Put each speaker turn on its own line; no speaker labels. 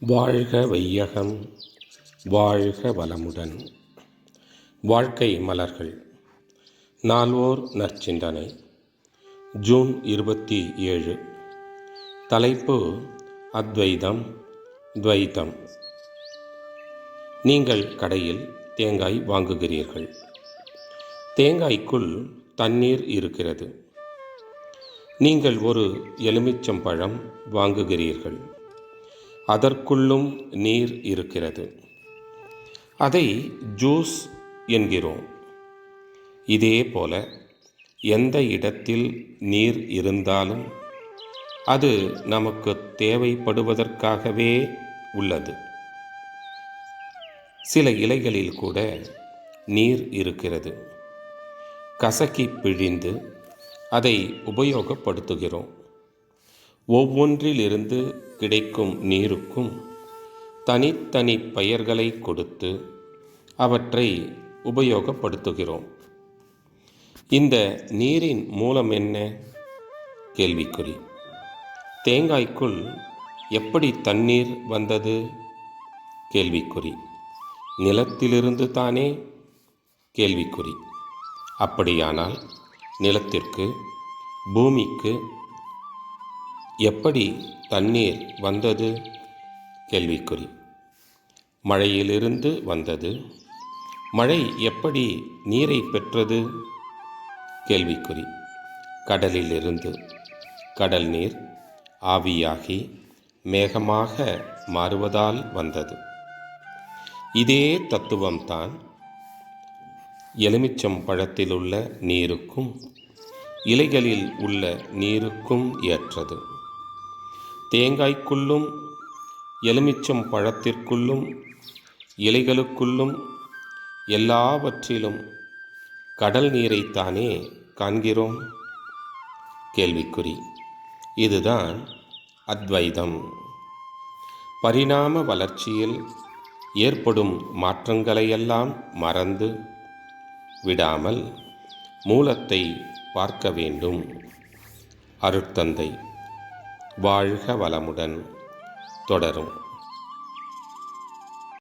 வாழ்க வையகம், வாழ்க வளமுடன். வாழ்க்கை மலர்கள். நால்வோர் நற்சிந்தனை. ஜூன் 27. தலைப்பு: அத்வைதம், துவைதம். நீங்கள் கடையில் தேங்காய் வாங்குகிறீர்கள். தேங்காய்க்குள் தண்ணீர் இருக்கிறது. நீங்கள் ஒரு எலுமிச்சம்பழம் வாங்குகிறீர்கள். அதற்குள்ளும் நீர் இருக்கிறது. அதை ஜூஸ் என்கிறோம். இதேபோல எந்த இடத்தில் நீர் இருந்தாலும் அது நமக்கு தேவைப்படுவதற்காகவே உள்ளது. சில இலைகளில் கூட நீர் இருக்கிறது. கசக்கி பிழிந்து அதை உபயோகப்படுத்துகிறோம். ஒவ்வொன்றிலிருந்து கிடைக்கும் நீருக்கும் தனித்தனி பெயர்களை கொடுத்து அவற்றை உபயோகப்படுத்துகிறோம். இந்த நீரின் மூலம் என்ன? கேள்விக்குறி. தேங்காய்க்குள் எப்படி தண்ணீர் வந்தது? கேள்விக்குறி. நிலத்திலிருந்து தானே? கேள்விக்குறி. அப்படியானால் நிலத்திற்கு, பூமிக்கு எப்படி தண்ணீர் வந்தது? கேள்விக்குறி. மழையிலிருந்து வந்தது. மழை எப்படி நீரை பெற்றது? கேள்விக்குறி. கடலிலிருந்து. கடல் நீர் ஆவியாகி மேகமாக மாறுவதால் வந்தது. இதே தத்துவம்தான் எலுமிச்சம் பழத்திலுள்ள நீருக்கும் இலைகளில் உள்ள நீருக்கும் ஏற்றது. தேங்காய்க்குள்ளும் எலுமிச்சம் பழத்திற்குள்ளும் இலைகளுக்குள்ளும் எல்லாவற்றிலும் கடல் நீரைத்தானே காண்கிறோம்? கேள்விக்குறி. இதுதான் அத்வைதம். பரிணாம வளர்ச்சியில் ஏற்படும் மாற்றங்களையெல்லாம் மறந்து விடாமல் மூலத்தை பார்க்க வேண்டும். அருட்தந்தை. வாழ்க வளமுடன். தொடரும்.